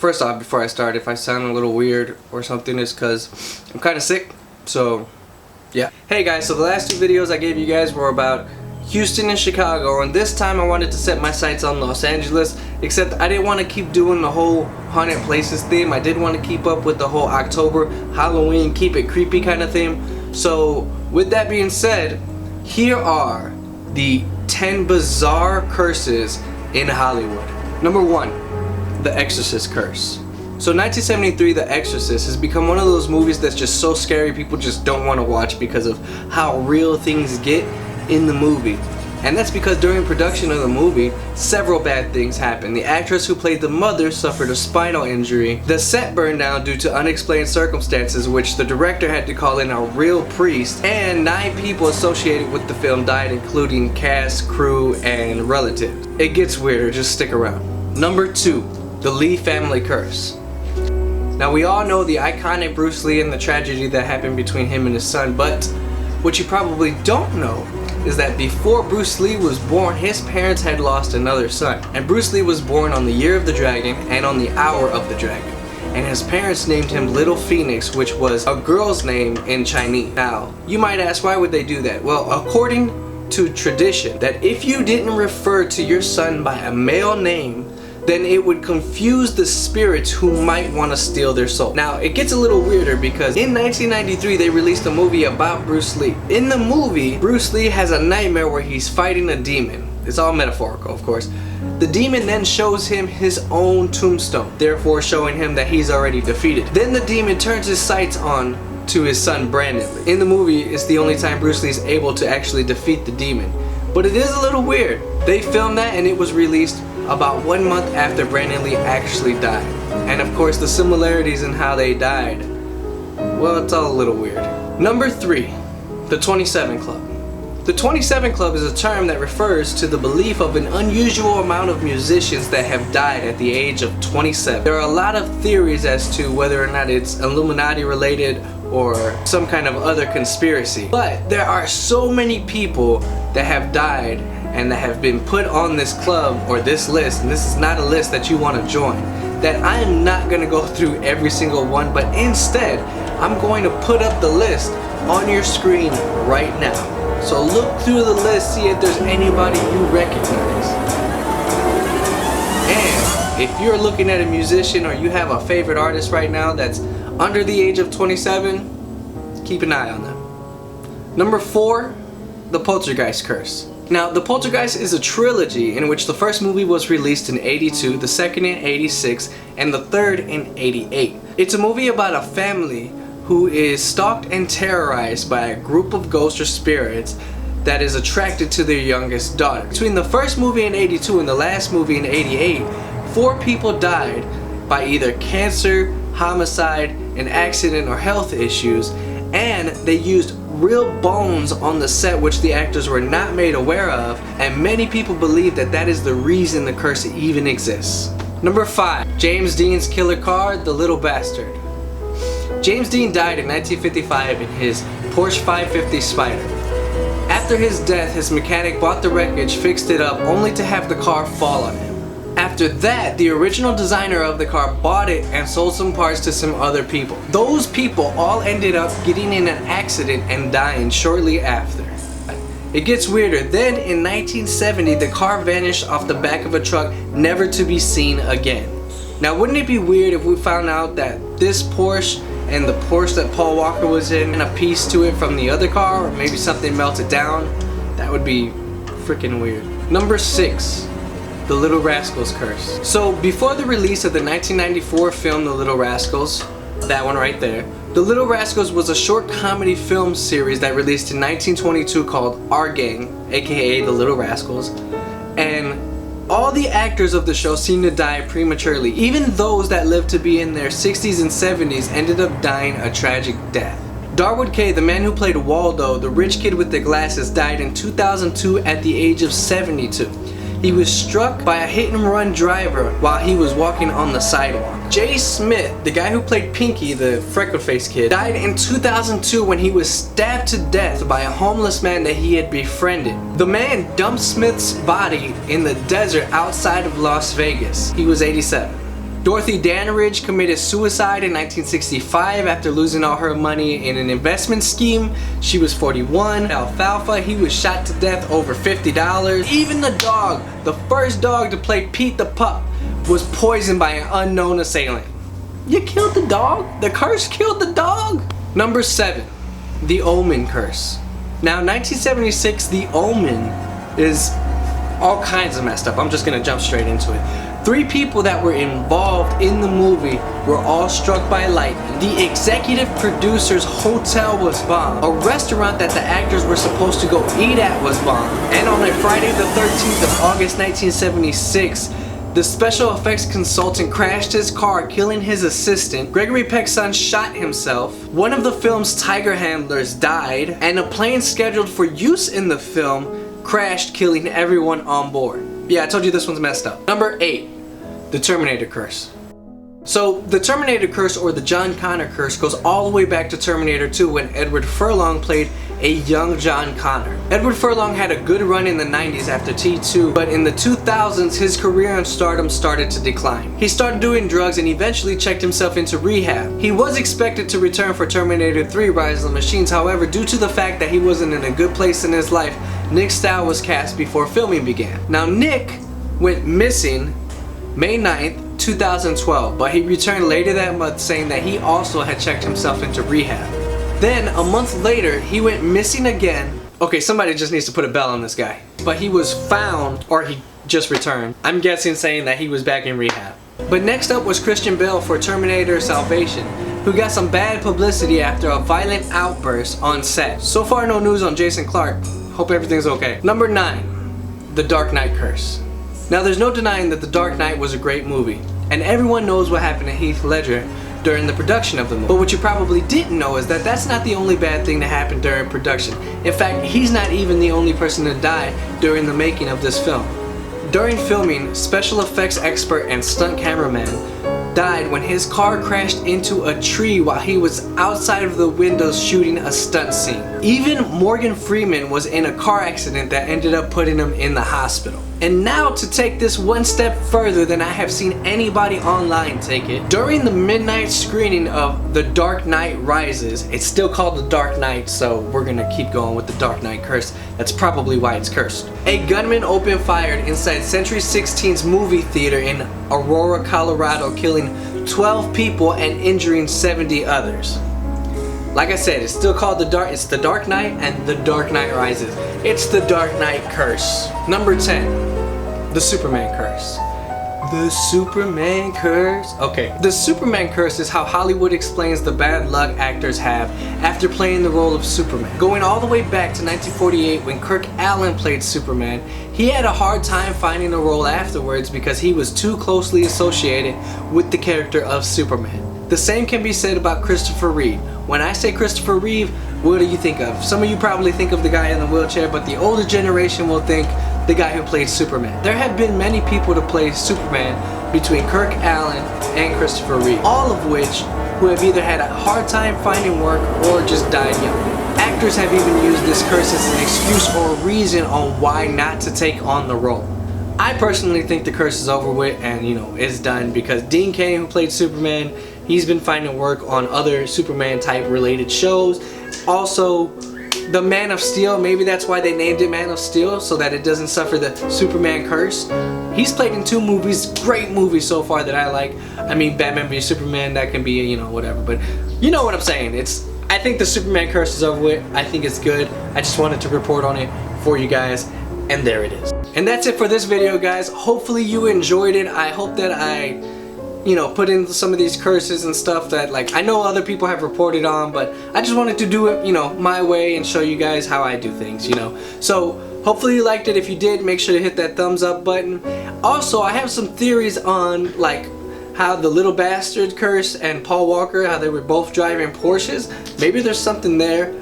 First off, before I start, if I sound a little weird or something, it's because I'm kind of sick, so yeah. Hey guys, so the last two videos I gave you guys were about Houston and Chicago, and this time I wanted to set my sights on Los Angeles, except I didn't want to keep doing the whole haunted places theme. I did want to keep up with the whole October, Halloween, keep it creepy kind of theme. So with that being said, here are the 10 bizarre curses in Hollywood. Number 1. The Exorcist curse. So 1973, The Exorcist has become one of those movies that's just so scary people just don't want to watch because of how real things get in the movie. And that's because during production of the movie, several bad things happened. The actress who played the mother suffered a spinal injury. The set burned down due to unexplained circumstances, which the director had to call in a real priest. And 9 people associated with the film died, including cast, crew, and relatives. It gets weirder, just stick around. Number 2. The Lee family curse. Now we all know the iconic Bruce Lee and the tragedy that happened between him and his son, but what you probably don't know is that before Bruce Lee was born, his parents had lost another son. And Bruce Lee was born on the year of the dragon and on the hour of the dragon. And his parents named him Little Phoenix, which was a girl's name in Chinese. Now, you might ask, why would they do that? Well, according to tradition, that if you didn't refer to your son by a male name, then it would confuse the spirits who might want to steal their soul. Now, it gets a little weirder because in 1993 they released a movie about Bruce Lee. In the movie, Bruce Lee has a nightmare where he's fighting a demon. It's all metaphorical, of course. The demon then shows him his own tombstone, therefore showing him that he's already defeated. Then the demon turns his sights on to his son Brandon Lee. In the movie, it's the only time Bruce Lee is able to actually defeat the demon. But it is a little weird. They filmed that and it was released about 1 month after Brandon Lee actually died. And of course the similarities in how they died, well, it's all a little weird. Number 3. The 27 Club. The 27 Club is a term that refers to the belief of an unusual amount of musicians that have died at the age of 27. There are a lot of theories as to whether or not it's Illuminati related or some kind of other conspiracy. But there are so many people that have died and that have been put on this club or this list, and this is not a list that you want to join, that I am not going to go through every single one, but instead I'm going to put up the list on your screen right now. So look through the list, see if there's anybody you recognize. And if you're looking at a musician or you have a favorite artist right now that's under the age of 27, keep an eye on them. Number 4, the Poltergeist curse. Now, the Poltergeist is a trilogy in which the first movie was released in '82, the second in '86, and the third in '88. It's a movie about a family who is stalked and terrorized by a group of ghosts or spirits that is attracted to their youngest daughter. Between the first movie in '82 and the last movie in '88, 4 people died by either cancer, homicide, an accident, or health issues, and they used real bones on the set which the actors were not made aware of, and many people believe that that is the reason the curse even exists. Number 5. James Dean's killer car, the Little Bastard. James Dean died in 1955 in his Porsche 550 Spider. After his death, his mechanic bought the wreckage, fixed it up, only to have the car fall on him. After that, the original designer of the car bought it and sold some parts to some other people. Those people all ended up getting in an accident and dying shortly after. It gets weirder. Then in 1970, the car vanished off the back of a truck, never to be seen again. Now, wouldn't it be weird if we found out that this Porsche and the Porsche that Paul Walker was in and a piece to it from the other car, or maybe something melted down? That would be freaking weird. Number 6. The Little Rascals curse. So before the release of the 1994 film The Little Rascals, that one right there, The Little Rascals was a short comedy film series that released in 1922 called Our Gang, aka The Little Rascals, and all the actors of the show seemed to die prematurely. Even those that lived to be in their 60s and 70s ended up dying a tragic death. Darwood Kay, the man who played Waldo, the rich kid with the glasses, died in 2002 at the age of 72. He was struck by a hit-and-run driver while he was walking on the sidewalk. Jay Smith, the guy who played Pinky, the freckle-faced kid, died in 2002 when he was stabbed to death by a homeless man that he had befriended. The man dumped Smith's body in the desert outside of Las Vegas. He was 87. Dorothy Dandridge committed suicide in 1965 after losing all her money in an investment scheme. She was 41. Alfalfa, he was shot to death over $50. Even the dog, the first dog to play Pete the Pup, was poisoned by an unknown assailant. You killed the dog? The curse killed the dog? Number 7, the Omen curse. Now, 1976, the Omen is all kinds of messed up. I'm just gonna jump straight into it. 3 people that were involved in the movie were all struck by lightning. The executive producer's hotel was bombed. A restaurant that the actors were supposed to go eat at was bombed. And on a Friday the 13th of August 1976, the special effects consultant crashed his car, killing his assistant. Gregory Peck's son shot himself. One of the film's tiger handlers died, and a plane scheduled for use in the film crashed, killing everyone on board. Yeah, I told you this one's messed up. Number 8, the Terminator curse. So, the Terminator curse, or the John Connor curse, goes all the way back to Terminator 2 when Edward Furlong played a young John Connor. Edward Furlong had a good run in the 90s after T2, but in the 2000s his career in stardom started to decline. He started doing drugs and eventually checked himself into rehab. He was expected to return for Terminator 3 Rise of the Machines, however, due to the fact that he wasn't in a good place in his life, Nick Stahl was cast before filming began. Now, Nick went missing May 9th, 2012, but he returned later that month saying that he also had checked himself into rehab. Then, a month later, he went missing again. Okay, somebody just needs to put a bell on this guy. But he was found, or he just returned. I'm guessing saying that he was back in rehab. But next up was Christian Bale for Terminator Salvation, who got some bad publicity after a violent outburst on set. So far, no news on Jason Clarke. Hope everything's okay. Number 9, the Dark Knight curse. Now, there's no denying that The Dark Knight was a great movie, and everyone knows what happened to Heath Ledger during the production of the movie. But what you probably didn't know is that that's not the only bad thing that happened during production. In fact, he's not even the only person to die during the making of this film. During filming, special effects expert and stunt cameraman died when his car crashed into a tree while he was outside of the windows shooting a stunt scene. Even Morgan Freeman was in a car accident that ended up putting him in the hospital. And now, to take this one step further than I have seen anybody online take it, during the midnight screening of The Dark Knight Rises, it's still called The Dark Knight, so we're gonna keep going with The Dark Knight curse. That's probably why it's cursed. A gunman opened fire inside Century 16's movie theater in Aurora, Colorado, killing 12 people and injuring 70 others. Like I said, it's still called it's The Dark Knight and The Dark Knight Rises. It's The Dark Knight curse. Number 10, the Superman curse. The Superman curse. Okay, the Superman curse is how Hollywood explains the bad luck actors have after playing the role of Superman. Going all the way back to 1948 when Kirk Allen played Superman, he had a hard time finding a role afterwards because he was too closely associated with the character of Superman. The same can be said about Christopher Reeve. When I say Christopher Reeve, what do you think of? Some of you probably think of the guy in the wheelchair, but the older generation will think the guy who played Superman. There have been many people to play Superman between Kirk Allen and Christopher Reeve, all of which who have either had a hard time finding work or just died young. Actors have even used this curse as an excuse or reason on why not to take on the role. I personally think the curse is over with and, it's done because Dean Cain, who played Superman, he's been finding work on other Superman type related shows. Also, the Man of Steel, maybe that's why they named it Man of Steel, so that it doesn't suffer the Superman curse. He's played in 2 movies, great movies so far that I like. I mean, Batman v Superman, that can be, whatever, but you know what I'm saying. I think the Superman curse is over with. I think it's good. I just wanted to report on it for you guys, and there it is. And that's it for this video, guys. Hopefully you enjoyed it. I hope that I put in some of these curses and stuff that I know other people have reported on, but I just wanted to do it, my way and show you guys how I do things, So hopefully you liked it. If you did, make sure to hit that thumbs up button. Also, I have some theories on how the Little Bastard curse and Paul Walker, how they were both driving Porsches. Maybe there's something there.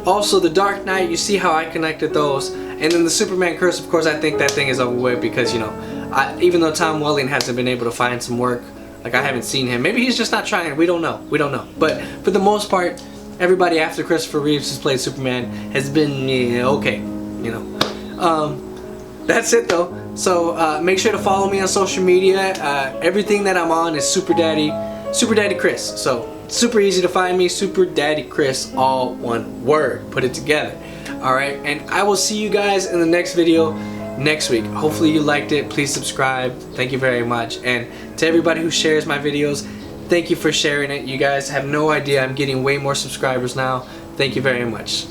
Also, the Dark Knight, you see how I connected those. And then the Superman curse, of course, I think that thing is over with because, even though Tom Welling hasn't been able to find some work, I haven't seen him. Maybe he's just not trying. We don't know. We don't know. But for the most part, everybody after Christopher Reeves has played Superman has been okay. That's it though. So make sure to follow me on social media. Everything that I'm on is SuperDaddyChris. So super easy to find me, SuperDaddyChris, all one word, put it together. Alright, and I will see you guys in the next video next week. Hopefully you liked it. Please subscribe. Thank you very much. And to everybody who shares my videos, thank you for sharing it. You guys have no idea, I'm getting way more subscribers now. Thank you very much.